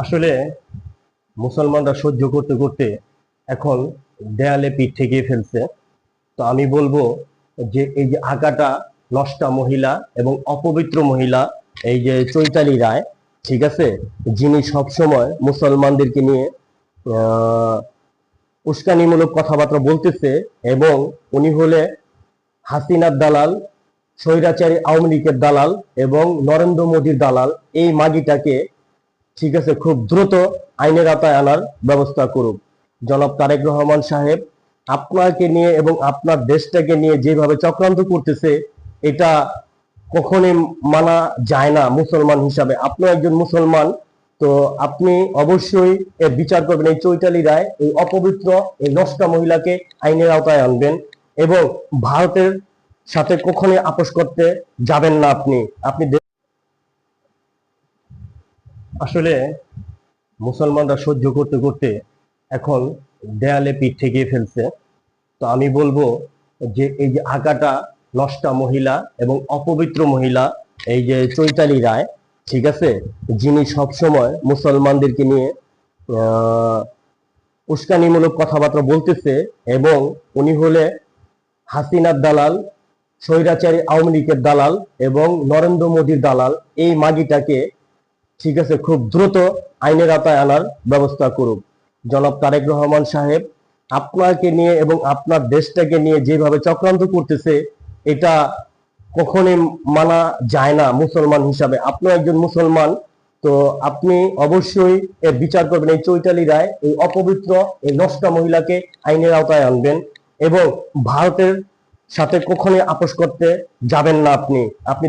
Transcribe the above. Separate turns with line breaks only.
আসলে মুসলমানরা সহ্য করতে করতে এখন দেয়ালে পিঠ ঠেকিয়ে ফেলছে। তো আমি বলবো যে এই যে আগাটা নষ্টা মহিলা এবং অপবিত্র মহিলা, এই যে চৈতালি রায়, ঠিক আছে, যিনি সবসময় মুসলমানদেরকে নিয়ে আহ উস্কানিমূলক কথাবার্তা বলতেছে, এবং উনি হলে হাসিনার দালাল, স্বৈরাচারী আওয়ামী লীগের দালাল এবং নরেন্দ্র মোদীর দালাল। এই মাগিটাকে, ঠিক আছে, খুব দ্রুত আইনের আওতায় আনার ব্যবস্থা করুক জনাব তারেক রহমান সাহেব। আপনাকে নিয়ে এবং আপনার দেশটাকে নিয়ে যেভাবে চক্রান্ত করতেছে, এটা কখনোই মানা যায় না। মুসলমান হিসাবে আপনিও একজন মুসলমান, তো আপনি অবশ্যই এর বিচার করবেন। এই চৈতালি রায়, এই অপবিত্র, এই নষ্টা মহিলাকে আইনের আওতায় আনবেন, এবং ভারতের সাথে কখনোই আপোষ করতে যাবেন না। আপনি আপনি আসলে মুসলমানরা সহ্য করতে করতে এখন দেয়ালে পিঠ ঠেকিয়ে ফেলছে। তো আমি বলবো যে এই যে আগাটা নষ্টা মহিলা এবং অপবিত্র মহিলা, এই যে চৈতালি রায়, ঠিক আছে, যিনি সবসময় মুসলমানদেরকে নিয়ে আহ উস্কানিমূলক কথাবার্তা বলতেছে, এবং উনি হলে হাসিনার দালাল, স্বৈরাচারী আওয়ামী লীগের দালাল এবং নরেন্দ্র মোদীর দালাল। এই মাগিটাকে, ঠিক আছে, খুব দ্রুত আইনের আওতায় আনার ব্যবস্থা করুক জনাব তারেক রহমান সাহেব। আপনাকে নিয়ে এবং আপনার দেশটাকে নিয়ে যেভাবে চক্রান্ত করতেছে, এটা কখনোই মানা যায় না। মুসলমান হিসাবে আপনিও একজন মুসলমান, তো আপনি অবশ্যই এর বিচার করবেন। এই চৈতালি রায়, এই অপবিত্র, এই নষ্টা মহিলাকে আইনের আওতায় আনবেন, এবং ভারতের সাথে কখনোই আপোষ করতে যাবেন না। আপনি আপনি